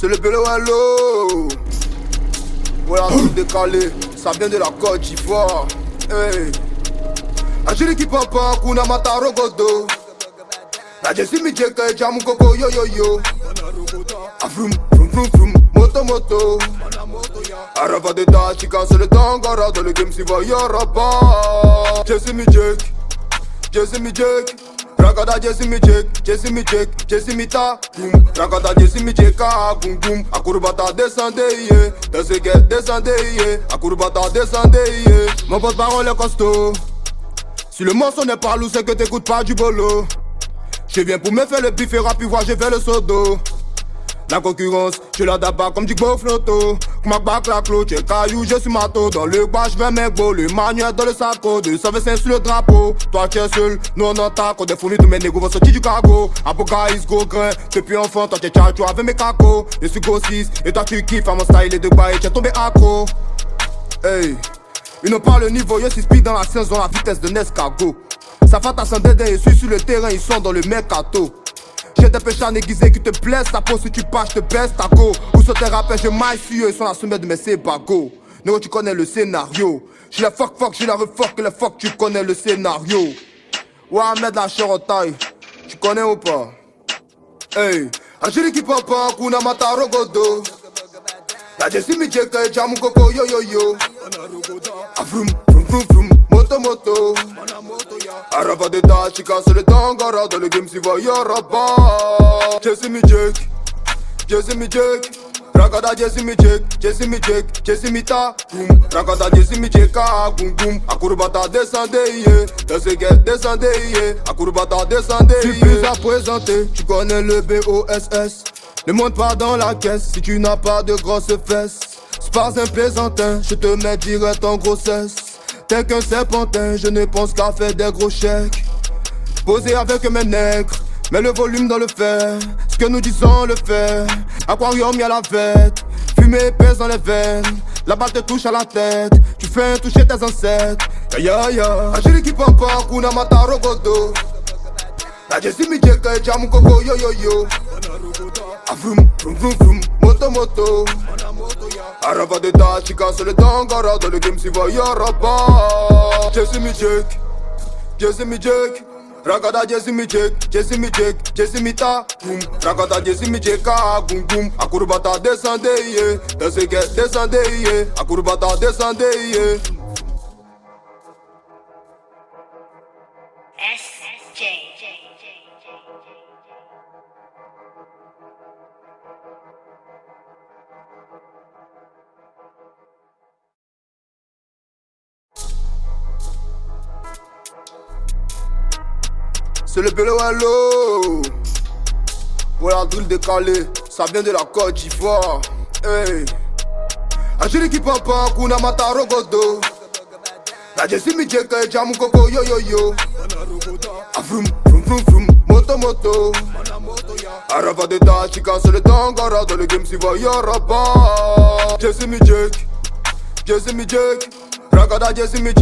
C'est le Bello Hello. Voilà tout décalé, ça vient de la Côte d'Ivoire. Hey. Ajiri ki papa kuna mata rogodo. La jesi mi jeka jamu koko yo yo yo. Afrum frum frum frum moto moto. Arava de ta chika c'est le tangara dans le game si va yoraba. Jesi mi jek. Ragada Jesse mi ta boom. Ragada Jesse mi jeka boom boom. Akurbata descendez yeah. Dans ce get descendez yeah. Akurbata descendez yeah. Mon pote parole est costaud. Si le morceau n'est pas lourd c'est que t'écoutes pas du bolo. Je viens pour me faire le bif et rapide voir j'ai fait le sodo. La concurrence, je la daba comme du beau flotto. Comme bac la clôt, j'ai caillou, je suis mato. Dans le bas, je vais mec beau, le manuel dans le saco. 225 sur le drapeau, toi tu es seul, nous on attaque. On défournit tous mes négos vont sortir du cargo. Apocalypse, go grain, depuis enfant, toi tu es tchatcho avec mes cacos. Je suis go 6, et toi tu kiffes à mon style et de bas et tu es tombé accro. Hey, ils n'ont pas le niveau, je suis speed dans la saison, la vitesse de Nescago. Ça fait ta dédain, je suis sur le terrain, ils sont dans le mercato. J'ai des péchés aiguisés qui te blessent, ta peau si tu pars, je te baisse ta go. Où sont tes rappels, je maille sur eux, ils sont la sommet de mes sébago. Néo, tu connais le scénario. J'ai la fuck, j'ai la refuck, le fuck, tu connais le scénario. Ouais, mettre la chair en taille, tu connais ou pas? Hey, Ajiri ki papa, kuna mata rogodo. La jesi mi jeka, jamu koko yo yo yo. Afrum, frum frum frum, moto moto. Arava de ta chika c'est le tangara dans le game si va yoraba. Jesse mi jek. Ragada Jesse mi ta boom. Ragada Jesse mi jeka boom boom. Akurbata descendez yeah. Dans ce get descendez yeah. Akurbata descendez yeah. Tu plus à présenter, tu connais le BOSS. Ne monte pas dans la caisse si tu n'as pas de grosses fesses. C'est pas un plaisantin, je te mets direct en grossesse. T'es qu'un serpentin, je ne pense qu'à faire des gros chèques. Poser avec mes nègres, mets le volume dans le fer. Ce que nous disons le fait. Aquarium y'a la fête, fumée pèse dans les veines. La balle te touche à la tête, tu fais toucher tes ancêtres. Ya ya ya. Ajiri ki papa, kuna mata rogodo. La jesi mi jeka, jamu koko yo yo yo. Afrum frum frum frum, moto moto. Arava de ta chika c'est le tangara dans le game si va yoraba. Jesse mi jek. Ragada Jesse mi ta boom. Ragada Jesse mi jeka boom boom. Akurbata descendez yeah. Dans ce get descendez yeah. Akurbata descendez yeah. SJ. C'est le Bello Hello. Voilà drill décalé, ça vient de la Côte d'Ivoire. Hey. Ajiri ki papa, kuna mata rogodo. La jesi mi jeka, jamu koko yo yo yo. Afrum frum frum frum, moto moto. Arava de ta chika c'est le tangara dans le game si va yoraba. Jesse mi jek. Ragada Jesse mi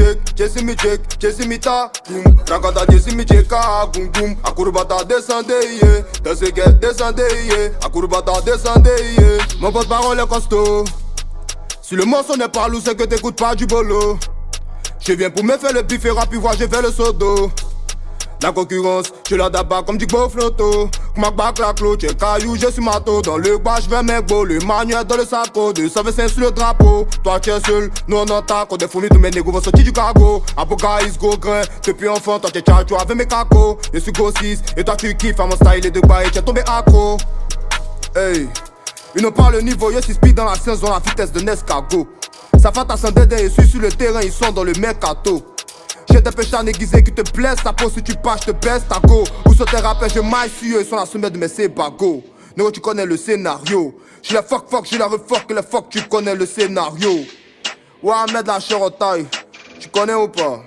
ta boom. Ragada Jesse mi jeka boom boom. Akurbata descendez yeah. Dans ce get descendez yeah. Akurbata descendez yeah. Mon pote parole est costaud. Si le morceau n'est pas lourd c'est que t'écoutes pas du bolo. Je viens pour me faire le bif et rapide voir j'ai fait le sodo. La concurrence, je la daba comme du beau flotto. Comme bac la clôt, j'ai caillou, je suis mato. Dans le bas, je vais mec beau, le manuel dans le saco. 225 sur le drapeau, toi tu es seul, nous on attaque. On défournit tous mes négos vont sortir du cargo. Apocalypse, go grain, depuis enfant, toi tu es tchatcho avec mes cacos. Je suis go 6, et toi tu kiffes à mon style et de bas et tu es tombé accro. Hey, ils n'ont pas le niveau, je suis speed dans la saison, la vitesse de Nescago. Ça fait ta dédain, je suis sur le terrain, ils sont dans le mercato. J'ai des péchés aiguisés qui te blessent, ta peau si tu pars, je te baisse ta go. Où sont tes rappels, je maille sur eux, ils sont la sommet de mes sébago. Néo, tu connais le scénario. J'ai la fuck, j'ai la refuck, le fuck, tu connais le scénario. Ouais, mettre la chair en taille, tu connais ou pas?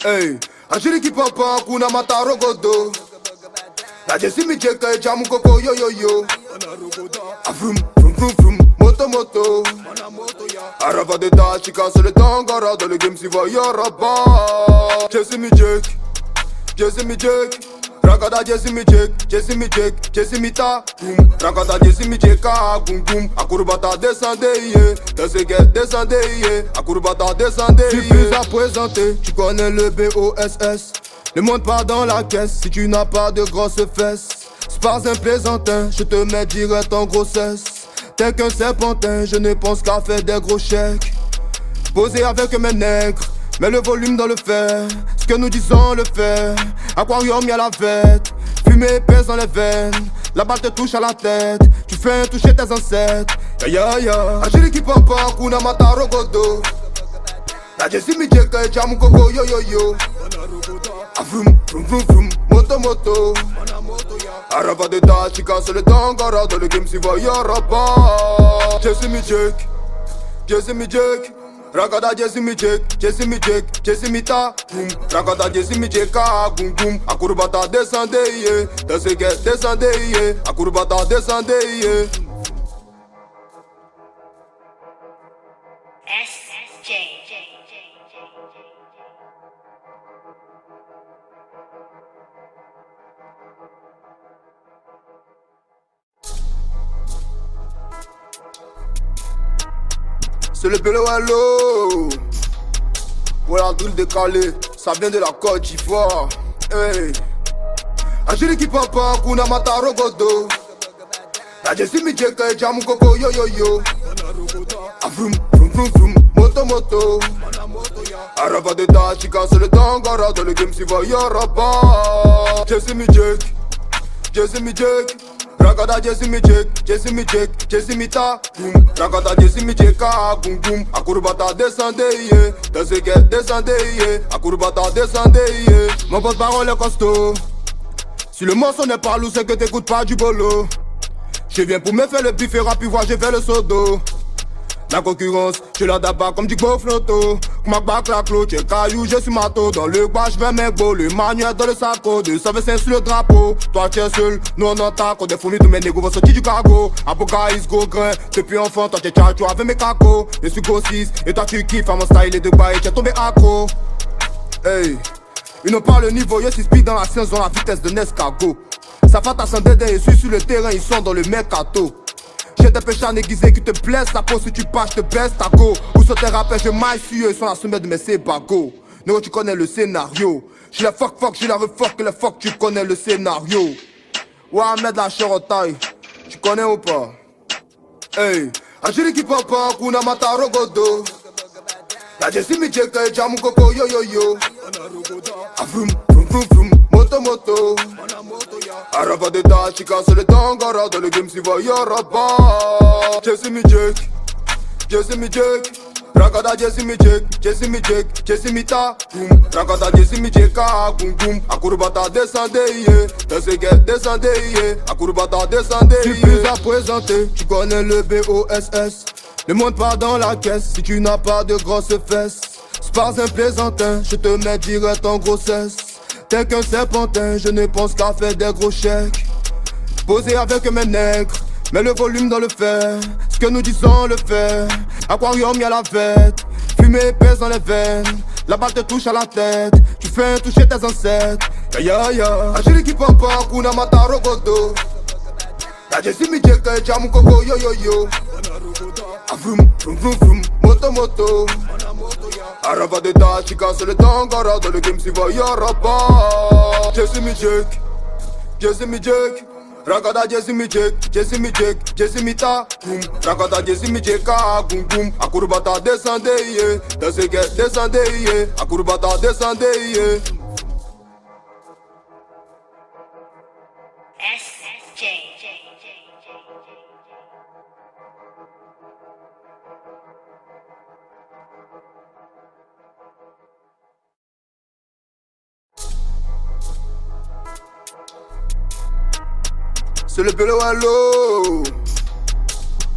Hey, Ajiri ki papa, kuna mata rogodo. La jesi mi jeka, jamu koko yo yo yo. Afrum frum frum frum, moto moto. Arava de ta chika c'est le tangara dans le game si va yoraba. Jesse mi jek. Ragada Jesse mi Jake, Jesse mi ta boom. Ragada Jesse mi Jeka, boom boom. Akurbata descendez, Teseget descendez, Akurbata descendez. Je suis plus à présenter, tu connais le BOSS. Le monde part dans la caisse si tu n'as pas de grosses fesses. C'est pas un plaisantin, je te mets direct en grossesse. Tel qu'un serpentin, je ne pense qu'à faire des gros chèques. Posé avec mes nègres, mets le volume dans le fer. Ce que nous disons le fait. Aquarium y'a la fête, fumée pèse dans les veines. La balle te touche à la tête, tu fais toucher tes ancêtres. Ya ya ya, Agiri qui papa, kuna mata rogodo. La Jesse mi Jeka, jamu koko yo yo yo. Avrum, vrum vrum vrum, moto moto. Araba de ta, chica sur le tangara. Dans le game si va y'aura pas. Jesse mi Jake, Ragada Jesse mi Jake, Jesse mi ta boom. Ragada Jesse mi Jeka, boom boom. Akurbata descendez, Teseget descendez, Akurbata descendez. SJ. C'est le pélo hello. Ouais, un drill décalé, ça vient de la Côte d'Ivoire. Hey. Agiri qui papa, kuna mata rogodo. La Jesse mi Jeka, jamu koko yo yo yo. Avrum, vrum vrum vrum, moto moto. Araba de ta, chica sur le tangara. Dans le game si va y'aura pas. Jesse mi Jake, Ragada Jesse mi Jake, Jesse mi ta boom. Ragada Jesse mi Jeka, boom boom. Akurbata descendez, Teseget descendez, Akurbata descendez. Mon porte-parole est costaud. Si le morceau n'est pas lourd, c'est que t'écoutes pas du bolo. Je viens pour me faire le bif et rap, puis voir j'ai fait le sodo. La concurrence, je la daba comme du beau flotto. Comme bac la clôt, j'ai caillou, je suis mato. Dans le bois, je vais mes beaux, le manuel dans le saco. De savais sur le drapeau, toi tu es seul, nous on attaque. On des fourmis, tous mes négos vont sortir du cargo. Aboga, is go grain, depuis enfant, toi tu es tchatcho avec mes cacos. Je suis go 6, et toi tu kiffes à mon style et de bas et tu es tombé accro. Hey, ils n'ont pas le niveau, je suis speed dans la science, dans la vitesse de Nescago. Ça fait ta sandédé, et suis sur le terrain, ils sont dans le mercato. J'ai des péchés aiguisés qui te blessent. Ta peau si tu passes, je te baisse ta go. Où sont tes rappeurs, je maille sur eux. Ils sont la sommet de mes sébago. Néo, tu connais le scénario. J'suis la fuck, j'suis la refuck, que le fuck, tu connais le scénario. Ouais, Ahmed la chair au taille. Tu connais ou pas? Hey, Agiri qui papa, kuna mata rogodo. La Jesse mi Jeka, jamu koko yo yo yo. Avrum, vrum vrum vrum, moto moto. Araba de ta, chica sur le tangara. Dans le game si va y'aura pas. Jesse mi Jake, Ragada Jesse mi Jake, Jesse mi ta boom. Ragada Jesse mi Jeka, boom boom. Akurbata descendez, Teseget descendez, Akurbata descendez. Je suis plus à présenter, tu connais le BOSS. Le monde part dans la caisse si tu n'as pas de grosses fesses. C'est pas un plaisantin, je te mets direct en grossesse. Tel qu'un serpentin, je ne pense qu'à faire des gros chèques. Posé avec mes nègres, mets le volume dans le fer. Ce que nous disons le fait. Aquarium y'a la fête, fumée pèse dans les veines. La balle te touche à la tête, tu fais toucher tes ancêtres. Ya ya ya, Agiri qui papa, kuna mata rogodo. La Jesse mi Jeka, jamu koko yo yo yo. Avrum, vrum vrum vrum, moto moto. Araba de ta, chica sur le tangara. Dans le game si va y'aura pas. Jesse mi Jake, Ragada Jesse mi Jake, Jesse mi ta boom. Ragada Jesse mi Jeka, boom boom. Akurbata descendez, Teseget descendez, Akurbata descendez. SJ. C'est le pélo hello.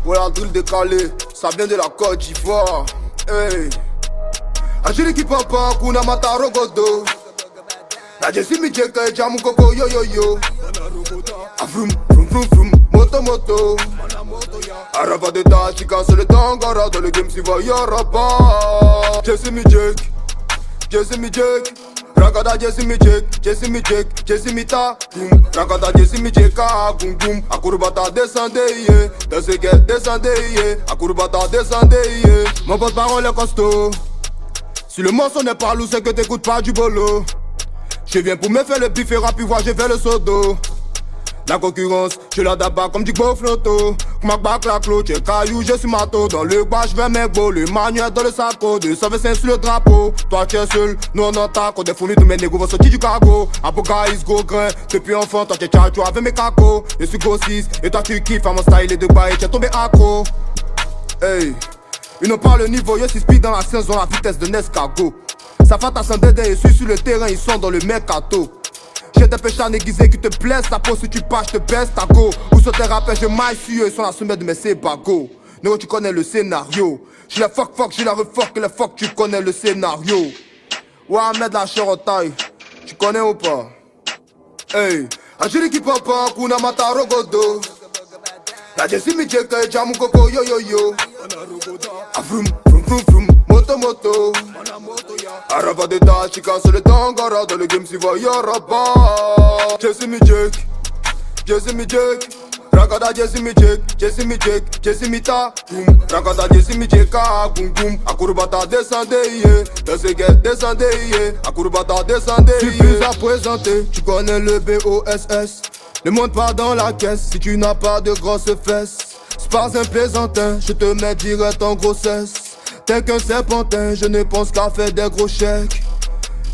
Ouais, un drill décalé, ça vient de la Côte d'Ivoire. Hey. Agiri qui papa, kuna mata rogodo. La Jesse mi Jeka, jamu koko yo yo yo. Avrum, vrum vrum vrum, moto moto. Araba de ta, chica sur le tangara. Dans le game si va y'aura pas. Jesse mi Jake, Ragada Jesse mi ta boom. Ragada Jesse mi boom boom. Akurbata descendez, descendez, Akurbata descendez. Mon pote parole est costaud. Si le morceau n'est pas lourd, c'est que t'écoutes pas du bolo. Je viens pour me faire le bif et rapide, voir j'ai fait le sodo. La concurrence, je la daba comme du beau flotto. Kmak bak la clôt, j'ai caillou, je suis mato. Dans le bas, je vais mes beaux, le manuel dans le saco. 225 sur le drapeau, toi tu es seul, nous on entend. Quand des fourmis, tous mes négos vont sortir du cargo. Apocalypse, go grain, depuis enfant, toi tu es tchatchou avec mes cacos. Je suis go 6, et toi tu kiffes, à mon style et de bas, et tu es tombé accro. Hey, ils n'ont pas le niveau, je suis speed dans la saison, la vitesse de Nescago. Ça fait ta dédé, et suis sur le terrain, ils sont dans le mercato. J'ai des péchés aiguisés qui te blessent, ta peau si tu pars, je te baisse ta go. Où sont tes rappels, je maille sur eux, ils sont la sommet de mes sébago. Néo, tu connais le scénario. J'ai la fuck, j'ai la refuck, que les fuck, tu connais le scénario. Ouais, mettre la chair en taille, tu connais ou pas? Hey, Ajiri qui papa, kuna mata rogodo. La Jessie mi jeka, jamu koko yo yo yo. Avrum, vrum vrum vrum, moto moto. Araba de ta, chica sur le tangara. Dans le game si va yaraba. Jessie mi jek, Ragada Jessie mi ta boom. Ragada Jessie mi boom boom. Akurbata descendez, descendez, Akurbata descendez. Tu plus à présenter, tu connais le BOSS. Ne monte pas dans la caisse si tu n'as pas de grosses fesses. C'est pas un plaisantin, je te mets direct en grossesse. T'es qu'un serpentin, je ne pense qu'à faire des gros chèques.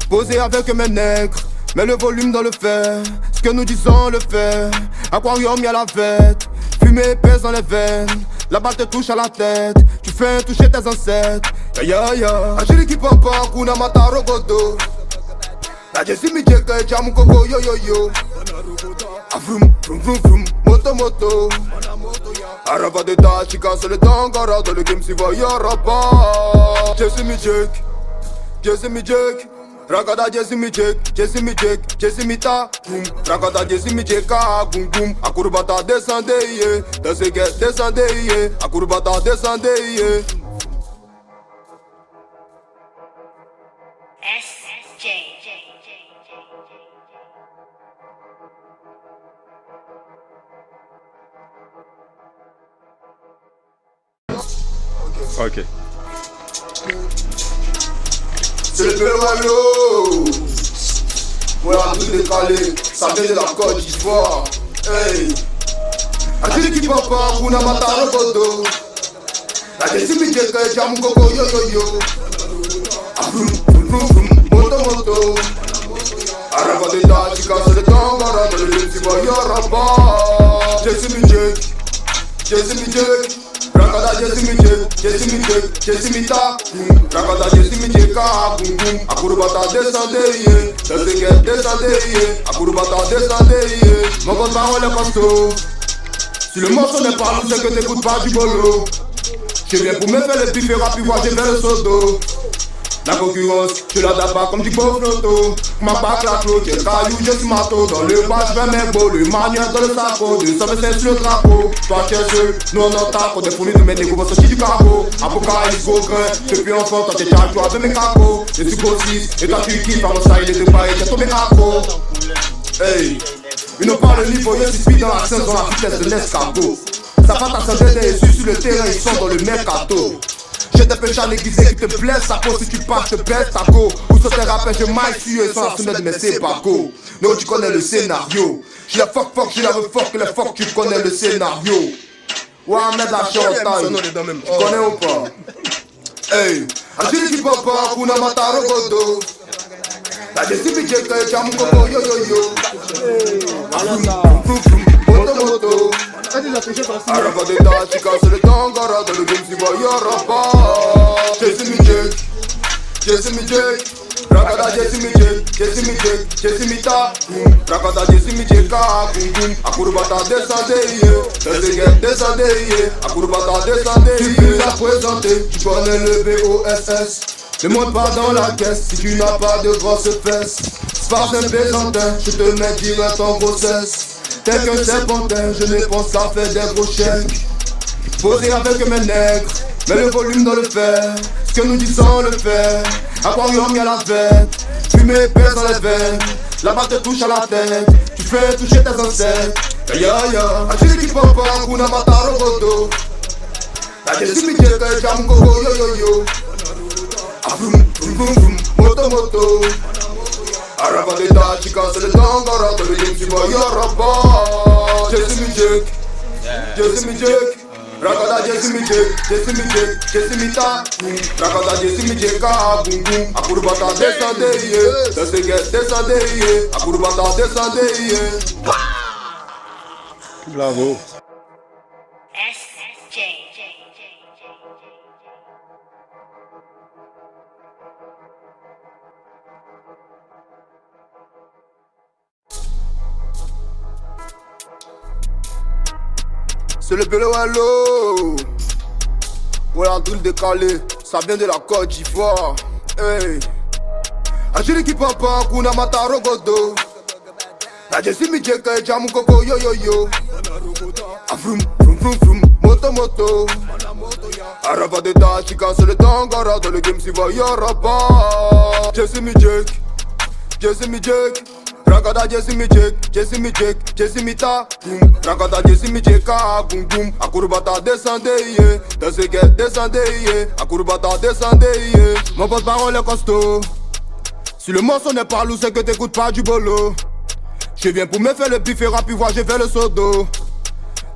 Poser avec mes nègres, mets le volume dans le fer. Ce que nous disons le fait. Aquarium y'a la fête, fumée pèse dans les veines. La balle te touche à la tête, tu fais toucher tes ancêtres. Ya ya ya, Ajiri qui papa, kuna mata rogodo. La Jessie mi jeka, jamu koko yo yo yo. Avrum, vrum vrum vrum, moto moto. Araba de ta, chica sur le tangara. Dans le game si va yaraba. Jessie mi jek, Ragada Jessie mi ta boom. Ragada Jessie mi boom boom. Akurbata descendez, descendez, Akurbata descendez. SJ. Ok. C'est le Péroyo. Voilà tout décalé, ça vient de la Côte d'Ivoire. Hey, Ajiri qui papa, kuna mata rogodo. La Jessie mi jeka, jamu koko yo yo yo. Avrum, vrum vrum, moto moto. Araba de ta, chica sur le tangara. Dans le game si va yaraba. Jessie mi jek, Ragada Jessie mi ta boom. Ragada Jessie mi boom boom. Akurbata descendez, descendez, Akurbata descendez. Mon pote parole est costaud. Si le morceau n'est pas lourd, c'est que t'écoutes pas du bolo. Je viens pour me faire le bif et rapide, voir j'ai fait le sodo. La concurrence, je la daba comme du beau flotto. Ma bac la clôt, j'ai caillou, je suis mato. Dans le bas, je vais mes beaux, le manuel dans le saco. 225 sur le drapeau, toi tu es seul, nous on entend. Quand des fourmis de mes négos vont sortir du cargo. Apocalypse, go grain, depuis enfant, toi tu es tchatchou avec mes cacos. Je suis go 6, et toi tu kiffes, à mon style et de bas, et tu es tombé accro. Hey, ils n'ont pas le niveau, je suis speed dans la scène, dans la vitesse de Nescago. Ça fait ta santé, et suis sur le terrain, ils sont dans le mercato. J'ai des péchés aiguisés qui te blessent, sa peau si tu pars, je te baisse ta go. Où sont tes rappels, je maille sur eux, ils sont la sommet de mes sébago. Néo, tu connais le scénario. J'ai la fuck, j'ai la refuck, que les fuck, tu connais le scénario. Ouais, mettre la chair en taille, tu connais ou pas? Hey, Ajiri qui papa, kuna mata rogodo. La Jessie mi jeka, jamu koko yo yo yo. Moto moto. Araba de ta, chica sur le tangara. Dans le game si va yaraba. Jessie mi jek, Ragada Jessie mi ta boom. Ragada Jessie mi boom boom. Akurbata descendez, descendez, Akurbata descendez. Tu plus à présenter, tu connais le BOSS. Ne monte pas dans la caisse si tu n'as pas de grosses fesses. C'est pas un plaisantin, je te mets direct en grossesse. T'es qu'un serpentin, je ne pense qu'à faire des gros chèques. Poser avec mes nègres, mets le volume dans le fer. Ce que nous disons le fait. Aquarium y'a la fête, Fumée pèse dans les veines, la balle te touche à la tête. Tu fais toucher tes ancêtres. Ya ya, Achille qui papa, kuna mataro godo. La jesimi jeka, jam gogo yo yo yo. Vroom vroom vroom vroom, moto moto. Araba de da, chica c'est le tangara, dans le game tu vois yaraba. Jesimi jek, Rakada jesimi jek, ta. Rakada jesimi jeka, boum boum. Akurbata descendeye, descendeye, descendeye. Akurbata descendeye. Bravo. SJ. C'est le Bello Hello. Ouais, un truc décalé, ça vient de la Côte d'Ivoire. Hey. Achille qui papa, kuna mataro godo. La jesimi jeka, jamu koko yo yo yo. Vroom vroom vroom vroom, moto moto. Araba de da, chica c'est le tangara, dans le game si va yaraba. Jesimi jek. Rakada jesimi jek, ta. Rakada jesimi jeka, boum boum. Akurbata descendeye, descendeye. Akurbata descendeye. Mon pote parole est costaud. Si le morceau n'est pas lourd, c'est que t'écoutes pas du bolo. Je viens pour me faire le bif et rap, voir j'ai fait le sodo.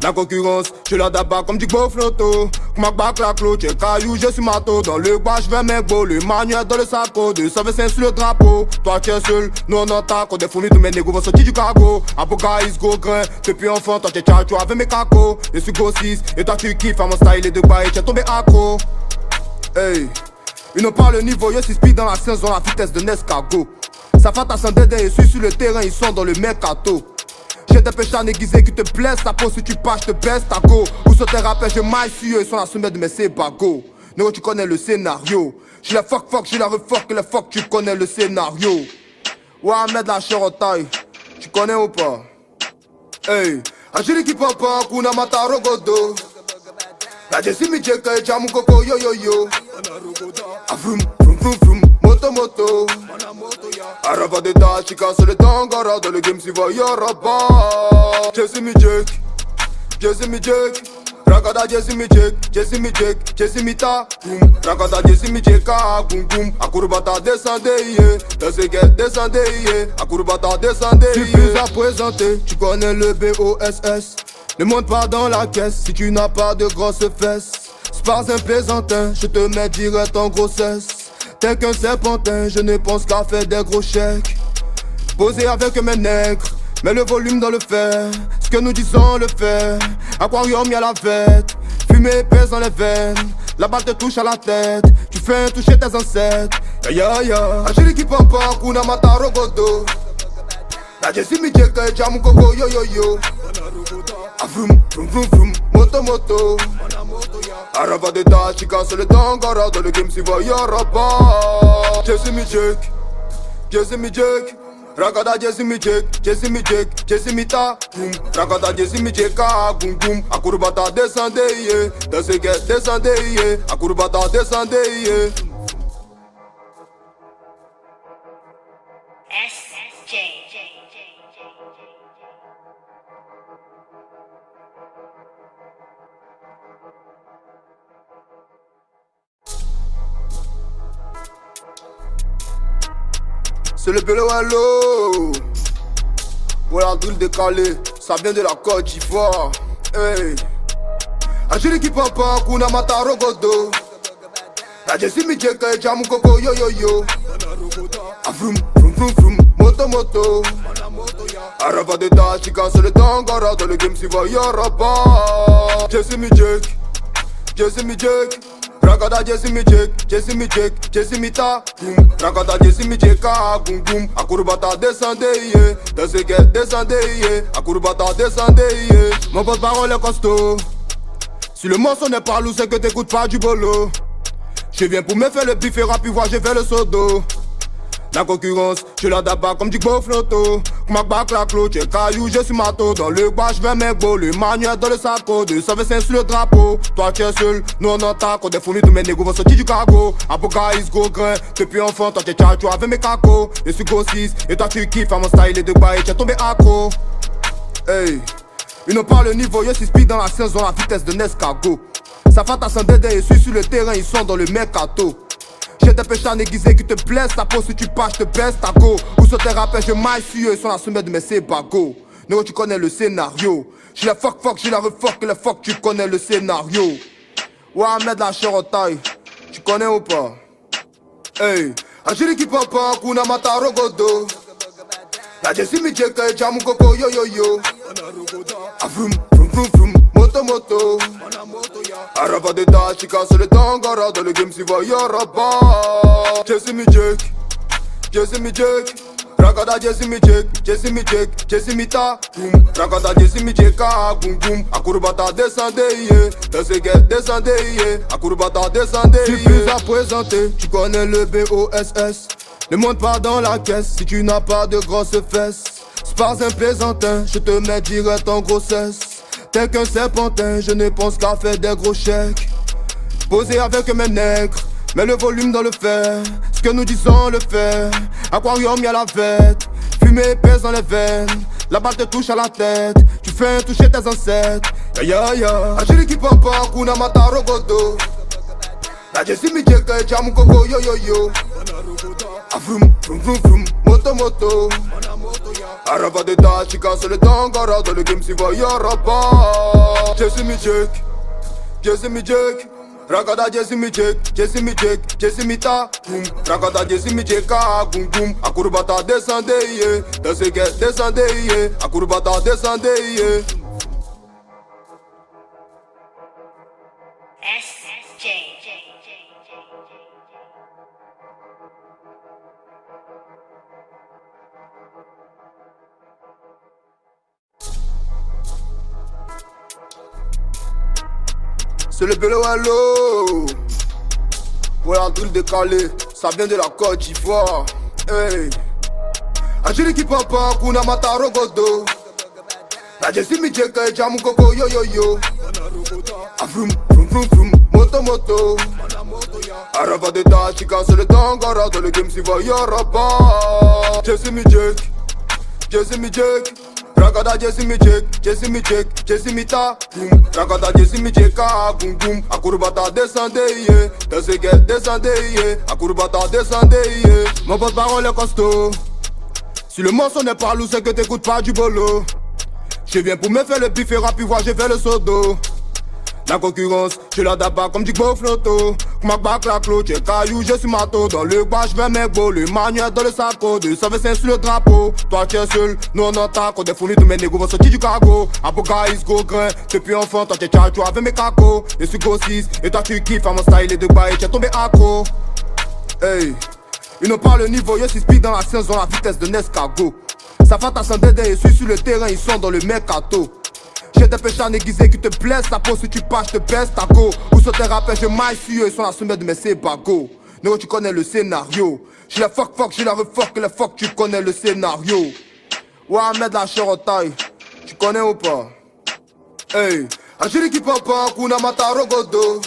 La concurrence, je la d'abord comme du beau flotto. Comme un bac la clôt, j'ai caillou, je suis mato. Dans le bois, je vais mes beaux, le manuel dans le saco. 225 sur le drapeau, toi tu es seul, nous on entend. Quand des fourmis, tous mes négos vont sortir du cargo. Apoca, is go grain, depuis enfant, toi t'es tchao, tu avais mes cacos. Je suis go 6, et toi tu kiffes à mon style et de bas, et t'es tombé accro. Hey, ils n'ont pas le niveau, je suis speed dans la saison, la vitesse de Nescago. Ça fait ta sandédé, et suis sur le terrain, ils sont dans le mercato. J'ai des péchés aiguisés qui te blessent, ta peau si tu passes, je te baisse ta go. Où sont tes rappeurs, je maille sur eux, ils sont la sommet de mes sébago. Néo, tu connais le scénario. J'suis la fuck, j'ai la refuck, et le fuck, tu connais le scénario. Ouais, mettre la chair en taille, tu connais ou pas? Hey, Achille qui papa, kuna mataro godo. La jesimi jeka, jamu koko yo yo yo. Vroom vroom vroom vroom, moto moto. Araba de da, chica c'est le tangara, dans le game si va yaraba. Jesimi jek, Rakada jesimi jek, ta. Rakada jesimi jeka, boum boum. Akurbata descendeye, descendeye. Akurbata descendeye. Tu plus à présenter, tu connais le BOSS. Ne monte pas dans la caisse si tu n'as pas de grosses fesses. C'est pas un plaisantin, je te mets direct en grossesse. T'es qu'un serpentin, je ne pense qu'à faire des gros chèques. Posé avec mes nègres, mets le volume dans le fer. Ce que nous disons le fait. Aquarium y'a la fête, fumée pèse dans les veines. La balle te touche à la tête, tu fais toucher tes ancêtres. Ya ya, Achille qui papa, kuna mataro godo. La jesimi jeka, jamu koko yo yo yo. Vroom vroom vroom vroom, moto moto. Araba de da, chica c'est le tangara, dans le game si va yaraba. Jesimi jek, Rakada jesimi jek, ta. Rakada jesimi jeka, boum boum. Akurbata descendeye, descendeye. Akurbata descendeye. SJ. C'est le Bello Hello. Ouais, un truc décalé, ça vient de la Côte d'Ivoire. Hey. Achille qui papa, kuna mataro godo. La jesimi jeka, jamu koko yo yo yo. Vroom vroom vroom vroom, moto moto. Araba de da, chica c'est le tangara, dans le game si va yaraba. Jesimi jek, Rakada jesimi jek, ta. Rakada jesimi jeka, boum boum. Akurbata descendeye, descendeye. Akurbata descendeye. Mon pote parole est costaud. Si le morceau n'est pas lourd, c'est que t'écoutes pas du bolo. Je viens pour me faire le bif et rap, voir j'ai fait le sodo. La concurrence, je la daba comme du beau flotto. Kmakbak la clo, j'ai caillou, je suis mato. Dans le bois, je vais mes beaux, le manuel dans le saco. 225 sur le drapeau, toi tu es seul, nous on attaque. On défournit tous mes négos vont sortir du cargo. Aboga is go grain, depuis enfant, toi tu es tchatcho avec mes cacos. Je suis go 6, et toi tu kiffes à mon style et de bas et tu es tombé accro. Hey, ils n'ont pas le niveau, je suis speed dans la saison, la vitesse de Nescago. Ça fait ta sans dédé, et suis sur le terrain, ils sont dans le mercato. J'ai des pêches à aiguisés qui te blessent, ta peau si tu passes, je te baisse ta go. Où sont tes rappels, je maille sur eux, ils sont la sommet de mes sébago. Néo, tu connais le scénario. J'suis la fuck, j'suis la refuck, que le fuck, tu connais le scénario. Ouais, Ahmed la chair en taille, tu connais ou pas? Hey, Ajiri qui papa, kuna mata rogodo. La Jessie mi jeka, jamu koko yo yo yo. Avrum, vrum vrum vrum, moto moto. Araba de da, tu casses le tangara. Dans le game si va yaraba. Jessie mi jek, Ragada Jessie mi jek, Jessie mi ta boom. Ragada Jessie mi jeka, boom boom. Akurbata descendez, yeah. Dans ce get descendez, yeah. Akurbata descendez, yeah. Tu plus à présenter, tu connais le BOSS. Ne monte pas dans la caisse si tu n'as pas de grosses fesses. C'est pas un plaisantin, je te mets direct en grossesse. Tel qu'un serpentin, je ne pense qu'à faire des gros chèques. Posé avec mes nègres, mets le volume dans le fer. Ce que nous disons le fait. Aquarium y'a la fête, fumée pèse dans les veines. La balle te touche à la tête, tu fais un toucher tes ancêtres. Ya ya ya, Ajiri qui papa, kuna mata rogodo. La Jessie mi jeka, jamu koko yo yo yo. Avrum, vrum vrum vrum, moto moto. Araba de da, tu casses le tangara. Dans le game si va yaraba. Jessie mi jek, Ragada Jessie mi jek, Jessie mi ta boom. Ragada Jessie mi jeka, boom boom. Akurbata descendez, yeah. Dans ce get descendez, yeah. Akurbata descendez, yeah. SJ. C'est le Bello Hello. Voilà un truc décalé, ça vient de la Côte d'Ivoire. Hey, Ajiri qui papa, kuna mata rogodo. La Jessie mi jeka, jamu koko yo yo yo. Avrum, vrum vrum vrum, moto moto. Araba de da, tu casses le tangara. Dans le game si va yaraba. Jessie mi jek, Ragada Jessie mi jek, Jessie mi ta boom. Ragada Jessie mi jeka, boom boom. Akurbata descendez, yeah. Dans ce get descendez, yeah. Akurbata descendez, yeah. Mon porte-parole est costaud. Si le morceau n'est pas lourd, c'est que t'écoutes pas du bolo. Je viens pour me faire le bif et rapide, voir j'ai fait le sodo. La concurrence, je la daba comme du beau flotto. Kmakbak la clo, j'ai caillou, je suis mato. Dans le bois, je vais mes beaux, le manuel dans le saco. 225 sur le drapeau, toi tu es seul, nous on attaque. On défournit tous mes négos vont sortir du cargo. Aboga is go grain, depuis enfant, toi tu es tchatcho avec mes cacos. Je suis go 6, et toi tu kiffes à mon style et de bas et tu es tombé accro. Hey, ils n'ont pas le niveau, je suis speed dans la saison, la vitesse de Nescago. Ça fait ta sans dédé, et suis sur le terrain, ils sont dans le mercato. J'ai des pêches à aiguisés qui te blessent, ta peau si tu passes, je te baisse ta go. Où sont tes rappels, je maille sur eux, ils sont la sommet de mes sébago. Néo, tu connais le scénario. J'suis la fuck, j'suis la refuck, que le fuck, tu connais le scénario. Ouais, Ahmed la chair en taille, tu connais ou pas? Hey, Ajiri qui papa, kuna mata rogodo.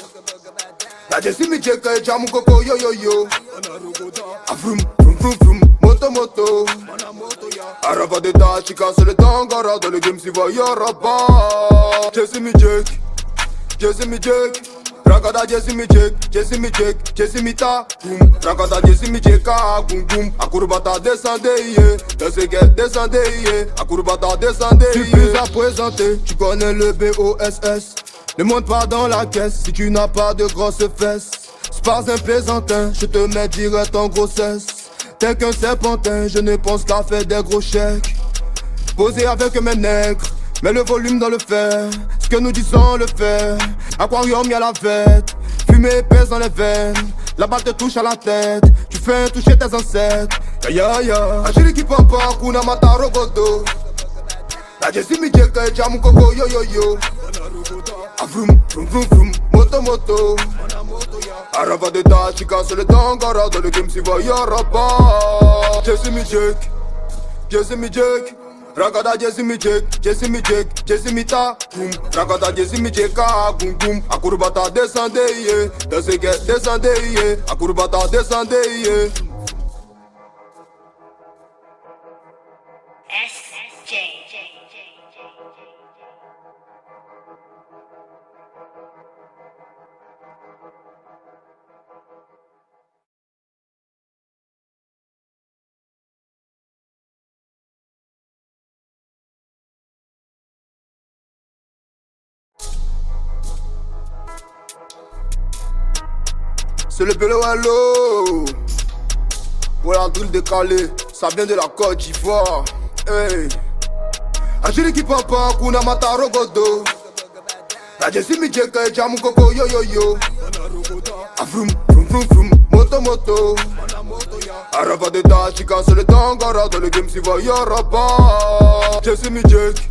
La Jessie mi jeka, jamu koko yo yo yo. Avrum, vrum vrum vrum, moto moto. Araba de da, tu casses le tangara. Dans le game si va yaraba. Jessie mi jek, Ragada Jessie mi jek, Jessie mi ta boom. Ragada Jessie mi jeka, boom boom. Akurbata descendez, yeah. Dans ce get descendez, yeah. Akurbata descendez, yeah. Tu plus à présenter, tu connais le BOSS. Ne monte pas dans la caisse si tu n'as pas de grosses fesses. C'est pas un plaisantin, je te mets direct en grossesse. Tel qu'un serpentin, je ne pense qu'à faire des gros chèques. Posé avec mes nègres, mets le volume dans le fer. Ce que nous disons le fait. Aquarium y'a la fête, fumée pèse dans les veines. La balle te touche à la tête, tu fais un toucher tes ancêtres. Ya ya ya, Ajiri qui papa, kuna mata rogodo. La Jessie mi jeka, jamu koko yo yo yo. Ah vroom, vroom, vroom, vroom, moto, moto. Araba de ta chica sur le tangara. Dans le game si va yaraba. Jesse mi Jake, Jesse mi Jake. Ragada Jesse mi Jake, Jesse mi Jake, Jesse mi ta boom. Ragada Jesse mi Jake, ah boom boom. Akurbata descendez, yeah. Dans ce get descendez, yeah. Akurbata descendez, yeah. SJ. C'est le Bello Hello. Ouais, un drill décalé, ça vient de la Côte d'Ivoire. Hey. Agile qui papa, kuna mata rogodo. La Jesse mi Jake, jamu koko yo yo yo. Ah vroom, vroom, vroom, vroom, moto, moto. Araba de ta chica sur le tangara. Dans le game si va yaraba. Jesse mi Jake,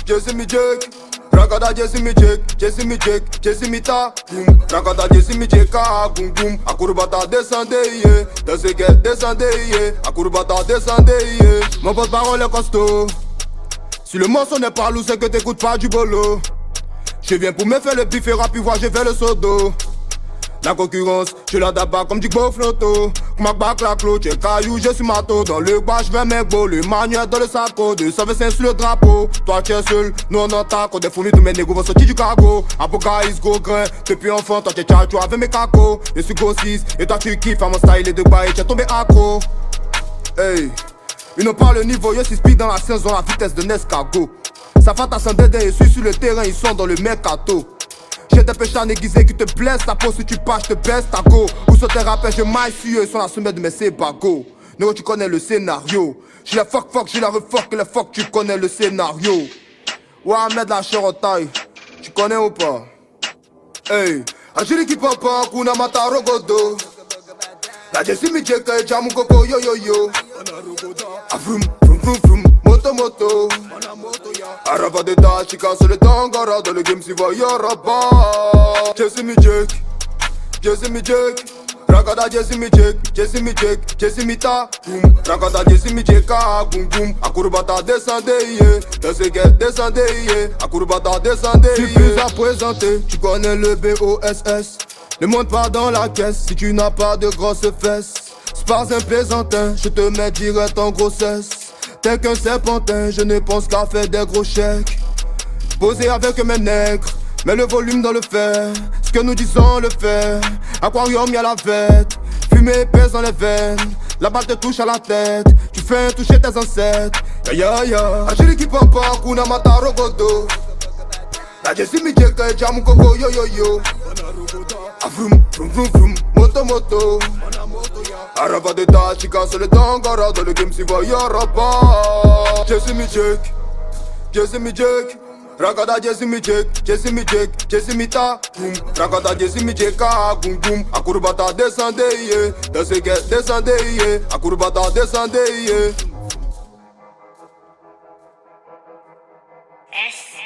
Jesse mi Jake. Ragada Jesse mi Jake, Jesse mi Jake, Jesse mi ta boom. Ragada Jesse mi Jake, ah boom boom. Akurbata descendez, yeah. Dans ce get descendez, yeah. Akurbata descendez, yeah. Mon porte-parole est costaud. Si le morceau n'est pas lourd, c'est que t'écoutes pas du bolo. Je viens pour me faire le bif et rap, puis voir j'ai fait le sodo. La concurrence, je la daba comme du beau flotto. Comme bac la clôt, j'ai caillou, je suis mato. Dans le bas, je vais mes beaux, le manuel dans le saco. 225 sur le drapeau, toi tu es seul, nous on attaque. On des fourmis, tous mes négos vont sortir du cargo. Apocalypse, go grain, depuis enfant, toi tu es tchatcho avec mes cacos. Je suis go 6, et toi tu kiffes à mon style et de bas, et tu es tombé accro. Hey, ils n'ont pas le niveau, je suis speed dans la saison, la vitesse de Nescago. Ça fait ta sandédé, et suis sur le terrain, ils sont dans le mercato. J'ai des péchés aiguisés qui te blessent. Ta peau si tu passes, je te baisse ta go. Où sont tes rappeurs, je maille sur eux. Ils sont la semaine de mes sébago. Néo, tu connais le scénario. J'ai la fuck, j'ai la refuck, que les fuck, tu connais le scénario. Ouais, Ahmed la chair en taille. Tu connais ou pas? Hey, Agile qui papa, kuna mata rogodo. La Jesse mi Jake, jamu koko yo yo yo. Ah vroom, vroom, vroom, vroom, moto, moto. Araba de ta chica sur le tangara. Dans le game si va yaraba. Jesse mi Jake, Jesse mi Jake. Ragada Jesse mi Jake, Jesse mi Jake, Jesse mi ta boom. Ragada Jesse mi Jake, ah boom boom. Akurbata descendez, yeah. Dans ce get descendez, yeah. Akurbata descendez, yeah. Tu plus à présenter, tu connais le BOSS. Ne monte pas dans la caisse si tu n'as pas de grosses fesses. C'est pas un plaisantin, je te mets direct en grossesse. Tel qu'un serpentin, je ne pense qu'à faire des gros chèques. Posé avec mes nègres, mets le volume dans le fer. Ce que nous disons le fait. Aquarium y'a la fête, fumée pèse dans les veines. La balle te touche à la tête, tu fais toucher tes ancêtres. Ya ya ya, Agile qui pampa, kuna mata rogodo. La Jesse mi Jake, jamu koko yo yo yo. Ah vroom, vroom, vroom, vroom, moto, moto. Araba de ta chica sur le tangara. Dans le game si va yaraba. Jesse mi Jake, Jesse mi Jake. Ragada Jesse mi Jake, Jesse mi Jake, Jesse mi ta boom. Ragada Jesse mi Jake, ah boom boom. Akurbata descendez, yeah. Dans ce get descendez, yeah. Akurbata descendez, yeah. SJ.